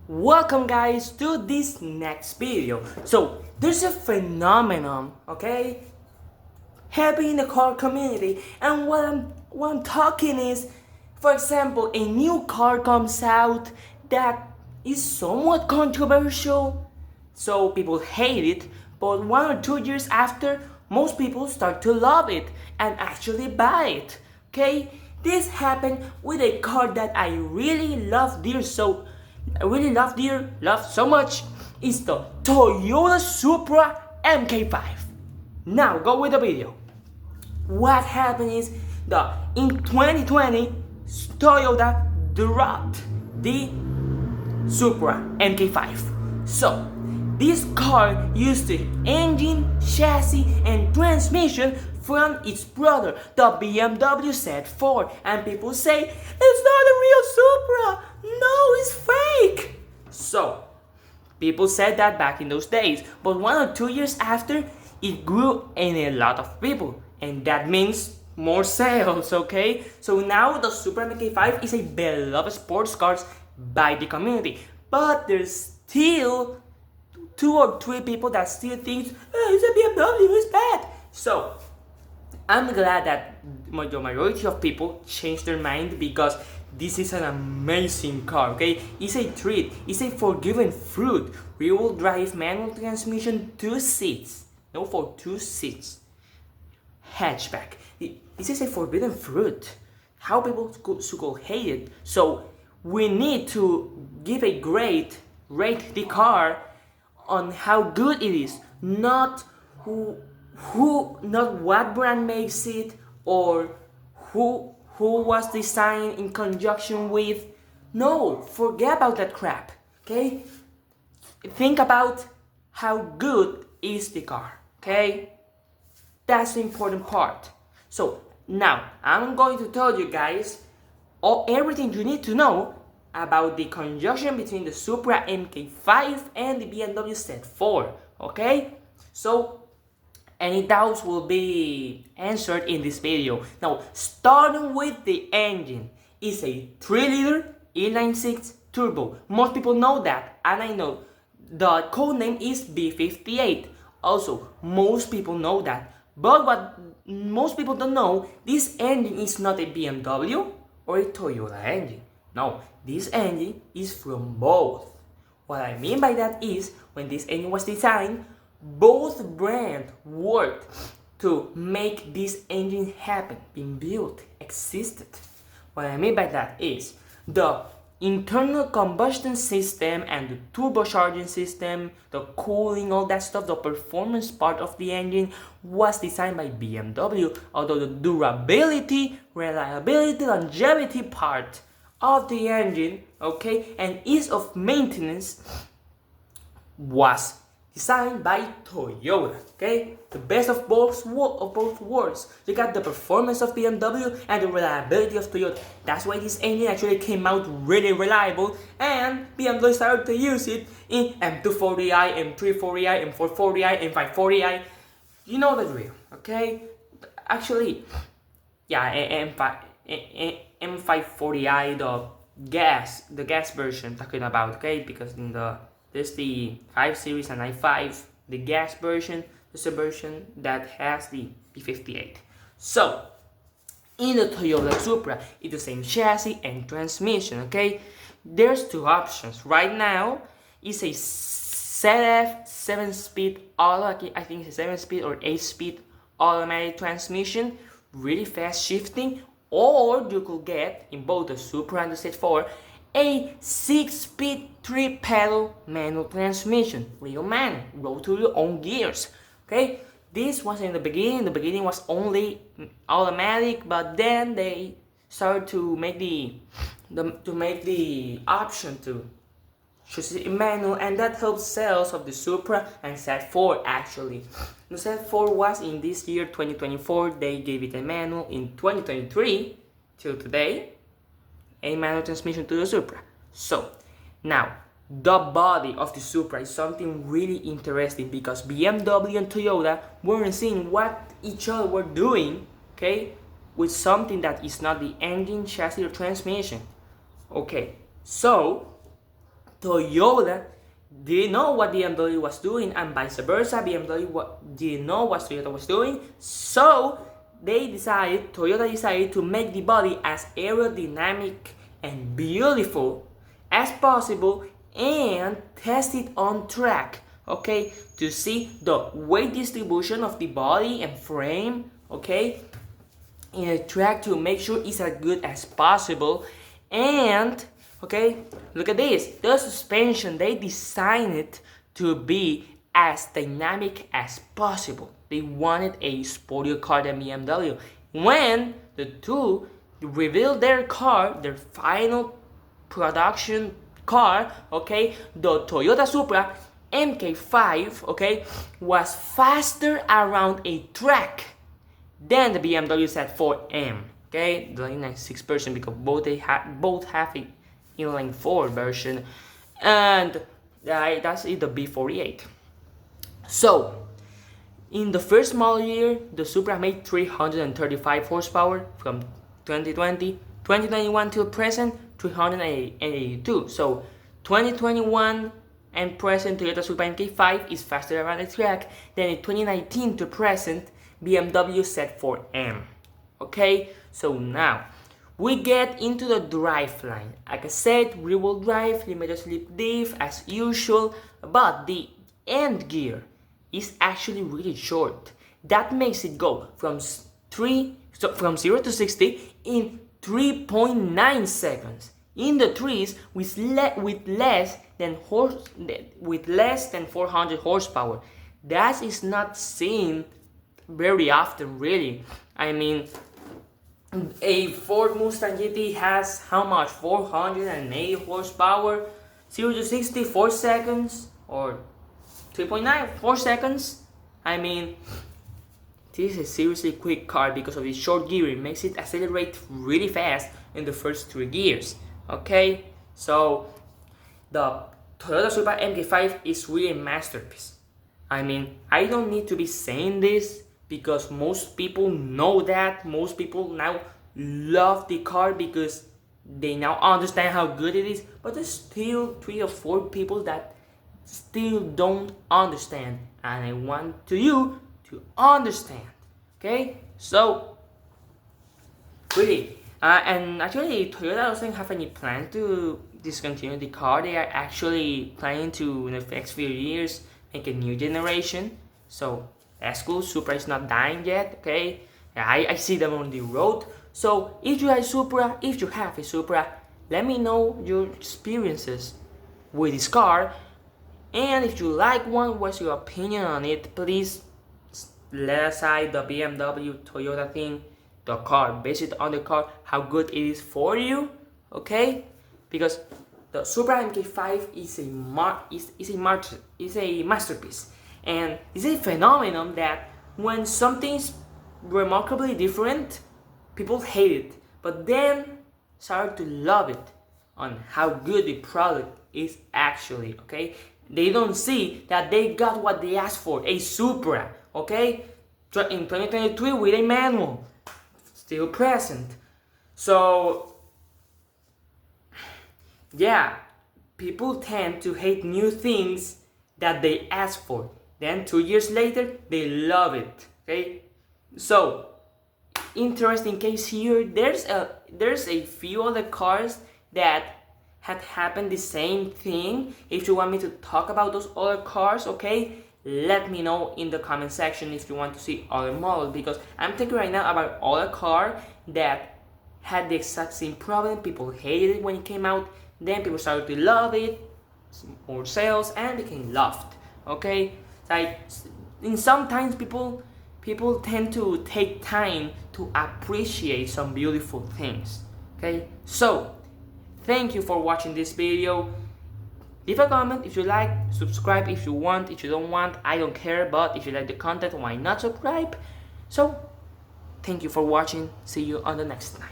Welcome guys to this next video. So there's a phenomenon, okay, happening in the car community, and what I'm talking is, for example, a new car comes out that is somewhat controversial, so people hate it, but 1 or 2 years after, most people start to love it and actually buy it. Okay, this happened with a car that I really love dear love so much. Is the Toyota Supra mk5. Now go with the video. What happened is that in 2020 Toyota dropped the Supra mk5. So this car used the engine, chassis and transmission from its brother, the BMW Z4, and people say it's not a real Supra. No, it's fake. So people said that back in those days, but 1 or 2 years after, it grew in a lot of people, and that means more sales, okay? So now the Supra mk5 is a beloved sports car by the community, but there's still 2 or 3 people that still think it's a BMW, it's bad. So I'm glad that the majority of people changed their mind, because this is an amazing car, okay? It's a treat, it's a forbidden fruit. Rear-wheel drive manual transmission, 2 seats. No, for 2 seats. Hatchback. This is a forbidden fruit. How people could hate it. So we need to give a rate the car on how good it is, not not what brand makes it, or who was designed in conjunction with. No, forget about that crap, okay? Think about how good is the car, okay? That's the important part. So now I'm going to tell you guys everything you need to know about the conjunction between the Supra mk5 and the BMW Z4, okay? So any doubts will be answered in this video. Now, starting with the engine, is a 3-liter inline-6 turbo. Most people know that, and I know the code name is B58. Also, most people know that. But what most people don't know, this engine is not a BMW or a Toyota engine. No, this engine is from both. What I mean by that is, when this engine was designed, both brands worked to make this engine happen, being built, existed. What I mean by that is, the internal combustion system and the turbocharging system, the cooling, all that stuff, the performance part of the engine was designed by BMW, although the durability, reliability, longevity part of the engine, okay, and ease of maintenance was designed by Toyota, okay? The best of both worlds. You got the performance of BMW and the reliability of Toyota. That's why this engine actually came out really reliable, and BMW started to use it in M240i, M340i, M440i, M540i. You know the drill, okay? Actually, yeah, M540i, the gas version talking about, okay? Because in there's the 5 Series and i5, the gas version. There's a version that has the P58. So, in the Toyota Supra, it's the same chassis and transmission, okay? There's 2 options. Right now, it's a ZF 7-speed automatic, I think it's a 7-speed or 8-speed automatic transmission, really fast shifting, or you could get, in both the Supra and the Z4, a 6-speed 3-pedal manual transmission. Real manual, roll to your own gears. Okay, this was in the beginning. The beginning was only automatic, but then they started to make the option to choose a manual, and that helped sales of the Supra and Z4. Actually, the Z4 was in this year 2024. They gave it a manual. In 2023 till today, a manual transmission to the Supra. So now the body of the Supra is something really interesting, because BMW and Toyota weren't seeing what each other were doing, okay, with something that is not the engine, chassis or transmission. Okay, so Toyota didn't know what BMW was doing, and vice versa. BMW didn't know what Toyota was doing, so Toyota decided to make the body as aerodynamic and beautiful as possible and test it on track, okay, to see the weight distribution of the body and frame, okay, in a track to make sure it's as good as possible. And okay, look at this, the suspension, they designed it to be as dynamic as possible. They wanted a sportier car than BMW. When the two revealed their car, their final production car, okay, the Toyota Supra mk5, okay, was faster around a track than the BMW Z4M, okay, the inline 6 version, because both have a inline 4 version, and that's it, the B48. So in the first model year, the Supra made 335 horsepower from 2020, 2021 till present 382. So 2021 and present Toyota Supra mk5 is faster around the track than in 2019 to present BMW Z4M. Okay, so now we get into the driveline. Like I said, rear-wheel drive, limited slip diff as usual, but the end gear is actually really short. That makes it go from 0 to 60 in 3.9 seconds. In the threes with less than 400 horsepower. That is not seen very often, really. I mean, a Ford Mustang GT has how much? 480 horsepower, 0 to 60, 4 seconds, or 3.9, 4 seconds. I mean, this is a seriously quick car because of its short gear. It makes it accelerate really fast in the first 3 gears. Okay, so the Toyota Supra mk5 is really a masterpiece. I mean, I don't need to be saying this because most people know that. Most people now love the car because they now understand how good it is. But there's still 3 or 4 people that still don't understand, and I want you to understand. Okay, so really, and actually Toyota doesn't have any plan to discontinue the car. They are actually planning to, in the next few years, make a new generation. So that's cool. Supra is not dying yet. Okay, I see them on the road. So if you have a Supra, let me know your experiences with this car. And if you like one, what's your opinion on it? Please let aside the BMW Toyota thing, the car, base it on the car, how good it is for you, okay? Because the Supra mk5 is a masterpiece, and it's a phenomenon that when something is remarkably different, people hate it, but then start to love it on how good the product is actually, okay? They don't see that they got what they asked for, a Supra, okay? In 2023 with a manual, still present. So, yeah, people tend to hate new things that they ask for. Then 2 years later, they love it, okay? So, interesting case here, there's a few other cars that had happened the same thing. If you want me to talk about those other cars, okay, let me know in the comment section if you want to see other models, because I'm thinking right now about other car that had the exact same problem. People hated it when it came out, then people started to love it, more sales, and became loved, okay? Like, in sometimes people tend to take time to appreciate some beautiful things, okay? So thank you for watching this video. Leave a comment if you like, subscribe if you want, if you don't want, I don't care, but if you like the content, why not subscribe? So, thank you for watching, see you on the next time.